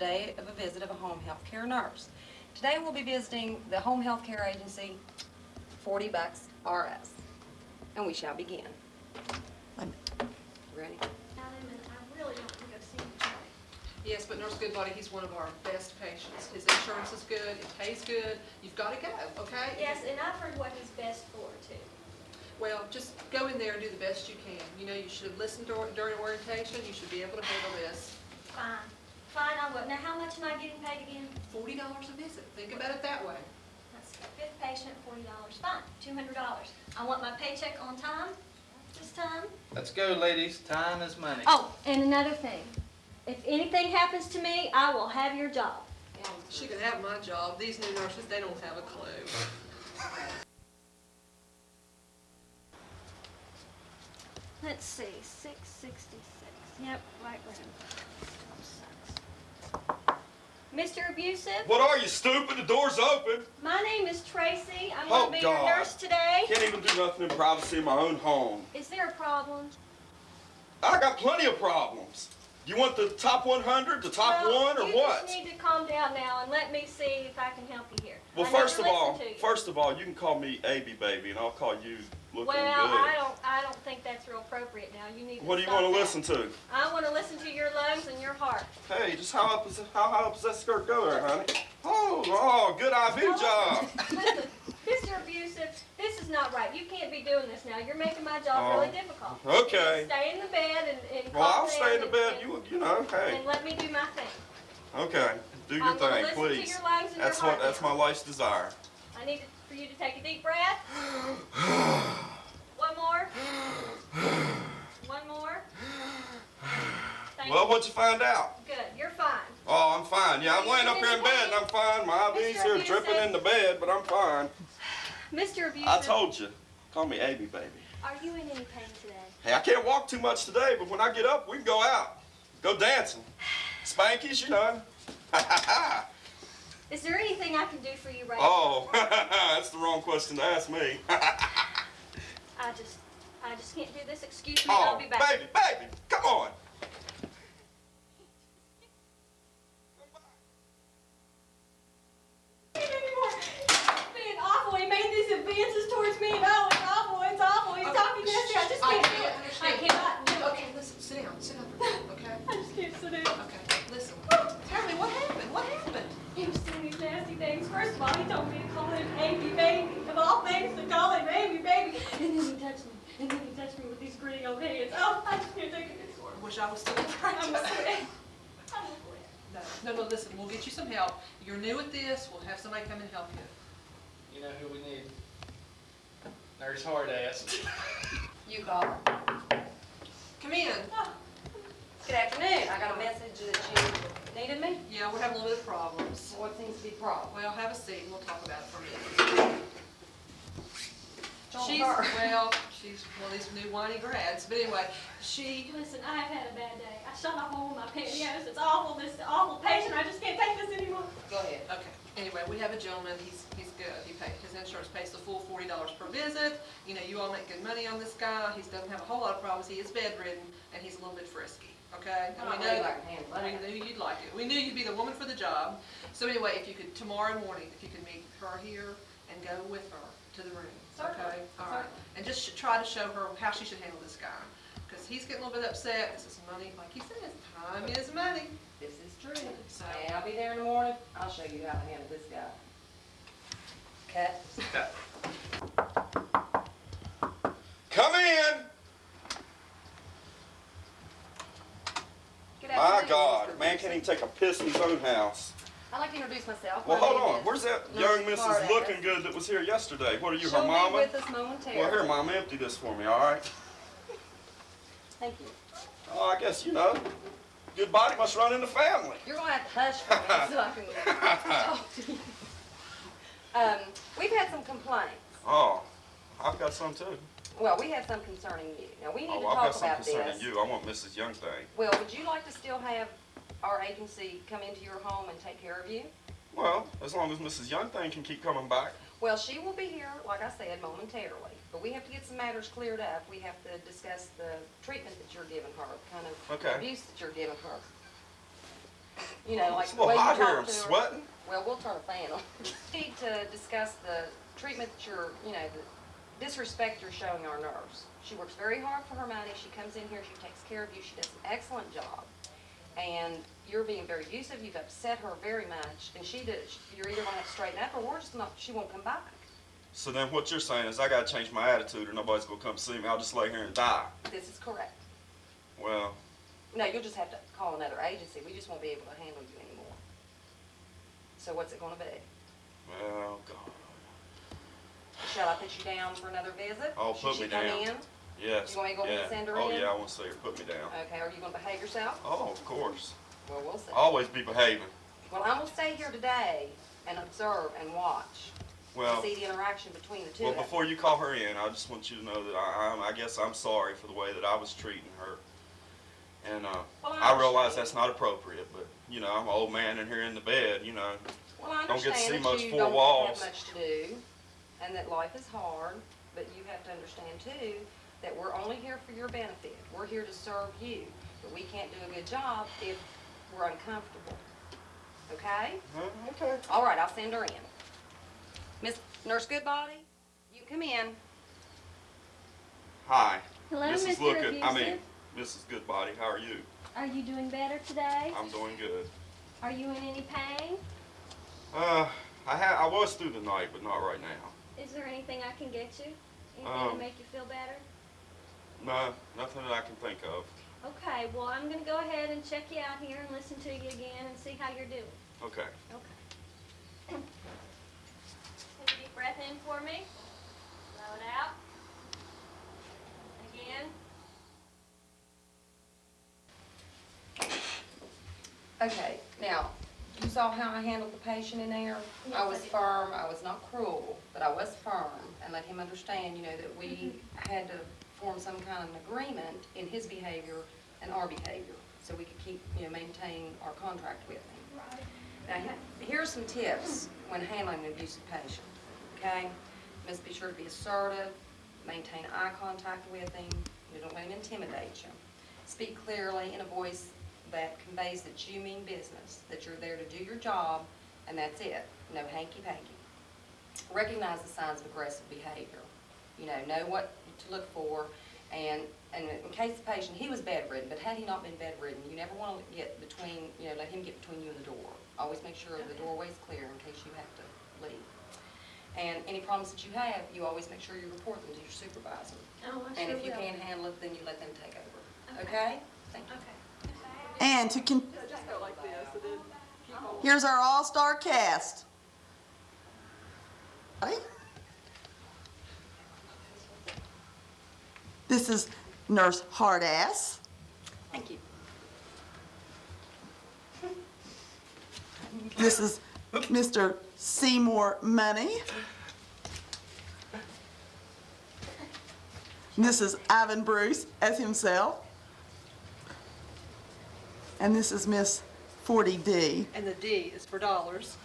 Day of a visit of a home health care nurse. Today we'll be visiting the home health care agency, 40 Bucks RS, and we shall begin. Ready? I really don't think I've seen him today. Yes, but Nurse Goodbody, he's one of our best patients. His insurance is good, it pays good. You've got to go, okay? Yes, and I've heard what he's best for, too. Well, just go in there and do the best you can. You know, you should have listened during orientation. You should be able to handle this. Fine. Fine, I will. Now, how much am I getting paid again? $40 a visit. Think about it that way. That's the fifth patient, $40. Fine, $200. I want my paycheck on time, this time. Let's go, ladies. Time is money. Oh, and another thing. If anything happens to me, I will have your job. She can have my job. These new nurses, they don't have a clue. Let's see, 666. Yep, right room. Mr. Abusive, What are you, stupid? The door's open. my name is Tracy. I'm Oh, going to be your God. nurse today. Can't even do nothing in privacy in my own home. Is there a problem? I got plenty of problems. You want the top 100, the top Well, one, or you what? just need to calm down now and let me see if I can help you here. Well, I never first of all, you can call me Abby Baby, and I'll call you looking well, good. I don't think that's real appropriate now. You need to What do you stop want to that. listen to? I want to listen to your lungs and your heart. Hey, just how high up does that skirt go there, honey? Oh, good IV job. Listen, Mr. Abusive, this is not right. You can't be doing this now. You're making my job really difficult. Okay. Stay in the bed and Well, I'll calm stay in the down bed. and- You know, hey. And let me do my thing. Okay, do your I'm gonna thing, listen to please. your lungs and your That's heart that's now. my life's desire. I need for you to take a deep breath. One more. One more. Thank Well, you. what'd you find out? Good. You're fine. Oh, I'm fine. Yeah, I'm You laying up need here in any bed and I'm fine. My IV's Mr. here Abusive? dripping in the bed, but I'm fine. Mr. Abusive. I told you. Call me Abby, baby. Are you in any pain today? Hey, I can't walk too much today, but when I get up, we can go out. Go dancing. Spankies, you know. Is there anything I can do for you right Oh, that's the wrong question to ask me. now? I just can't do this. Excuse me. I'll Oh, be back. baby, come on. Anymore. It's being awful. He made these advances towards me, and oh, it's awful. It's awful. He's talking nasty. I just can't do it. I cannot do it. Okay, listen, sit down for a minute, okay? I just can't sit down. Okay, listen. Tell me, what happened? What happened? He was doing these nasty things. First of all, he told me to call him Amy Baby. Of all things, to call him Amy Baby. And then he touched me. And then he touched me with these gritty old hands. Oh, I just can't take it anymore. Wish I was still in I'm practice. afraid. I'm afraid. No, listen, we'll get you some help. You're new at this, we'll have somebody come and help you. You know who we need? Nurse Hardass. You call her. Come in. Good afternoon. I got a message that you needed me. Yeah, we're having a little bit of problems. What seems to be the problem? Well, have a seat and we'll talk about it for a minute. Don't She's, hurt. well, she's one of these new whiny grads, but anyway, she, Listen, I have had a bad day. I shot a hole in my pantyhose. It's awful. This awful patient. I just can't take this anymore. Go ahead. okay, anyway, we have a gentleman, he's good. His insurance pays the full $40 per visit. You know, you all make good money on this guy. He doesn't have a whole lot of problems. He is bedridden and he's a little bit frisky, okay? And I we know you know like to handle we that. knew you'd like it. We knew you'd be the woman for the job. So anyway, if you could, tomorrow morning, if you could meet her here and go with her to the room, Certainly. okay? All right. And just try to show her how she should handle this guy. Because he's getting a little bit upset. This is money, like he says, time is money. This is true. So- And I'll be there in the morning. I'll show you how to handle this guy. Cut. Come in. Good My afternoon, God, Mr. man can't even take a piss in his own house. I'd like to introduce myself. Well, My hold name on. is Where's that Nurse young Mrs. Hardass. looking good that was here yesterday? What are you, She'll her mama? be with us momentarily. Well, here, Mama, empty this for me, all right? Thank you. Oh, I guess, you know, good body must run in the family. You're gonna have to hush for me so I can talk to you. We've had some complaints. Oh, I've got some too. Well, we have some concerning you. Now, we need to Oh, I've got talk some about concerning this. you. I want Mrs. Young thing. Well, would you like to still have our agency come into your home and take care of you? Well, as long as Mrs. Young thing can keep coming back. Well, she will be here, like I said, momentarily. But we have to get some matters cleared up. We have to discuss the treatment that you're giving her, kind of Okay. abuse that you're giving her. You know, like It's a the way little you hot here, talk I'm to her. sweating. Well, we'll turn a fan on. Need to discuss the treatment that you're, you know, the disrespect you're showing our nurse. She works very hard for her money. She comes in here, she takes care of you, she does an excellent job. And you're being very abusive, you've upset her very much, and you're either gonna have to straighten up or we're just not, she won't come back. So then what you're saying is I gotta change my attitude or nobody's gonna come see me. I'll just lay here and die. This is correct. Well, No, you'll just have to call another agency. We just won't be able to handle you anymore. So what's it gonna be? well, God. Shall I put you down for another visit? Oh, put me down. Should she come in? Yes. You want me to go ahead and yeah. send her Oh, in? yeah, I want to see her. Put me down. Okay, are you gonna behave yourself? Oh, of course. Well, we'll see. Always be behaving. Well, I'm gonna stay here today and observe and watch. Well, To see the interaction between the two well, of them. before you call her in, I just want you to know that I guess I'm sorry for the way that I was treating her. And Well, I realize understand. that's not appropriate, but you know, I'm an old man in here in the bed, you know. Well, I don't get to see understand much that you four don't walls. have much to do, and that life is hard, but you have to understand too, that we're only here for your benefit. We're here to serve you, but we can't do a good job if we're uncomfortable. Okay? Okay. All right, I'll send her in. Miss Nurse Goodbody, you come in. Hi. Hello, Mrs. Mr. Lookett. I mean, Abusive. Mrs. Goodbody. How are you? Are you doing better today? I'm doing good. Are you in any pain? I was through the night, but not right now. Is there anything I can get you? Anything Um, to make you feel better? No, nothing that I can think of. Okay, well, I'm gonna go ahead and check you out here and listen to you again and see how you're doing. Okay. Okay. Take a deep breath in for me. Blow it out. Again. Okay, now, you saw how I handled the patient in there? Yes, I I was did. firm, I was not cruel, but I was firm and let him understand, you know, that we had to form some kind of an agreement in his behavior and our behavior, so we could keep, you know, maintain our contract with him. Right. Now, here's some tips when handling an abusive patient, okay? Must be sure to be assertive, maintain eye contact with him, you don't let him intimidate you. Speak clearly in a voice that conveys that you mean business, that you're there to do your job, and that's it, no hanky-panky. Recognize the signs of aggressive behavior, you know what to look for, and in case the patient, he was bedridden, but had he not been bedridden, you never want to get between, you know, let him get between you and the door. Always make sure the doorway's clear in case you have to leave. And any problems that you have, you always make sure you report them to your supervisor. Oh, I And sure if you will. can't handle it, then you let them take over. Okay. Okay? Thank you. Okay. And here's our all-star cast. Right? This is Nurse Hardass. Thank you. This is Mr. Seymour Money. This is Ivan Bruce as himself. And this is Miss 40D. And the D is for dollars.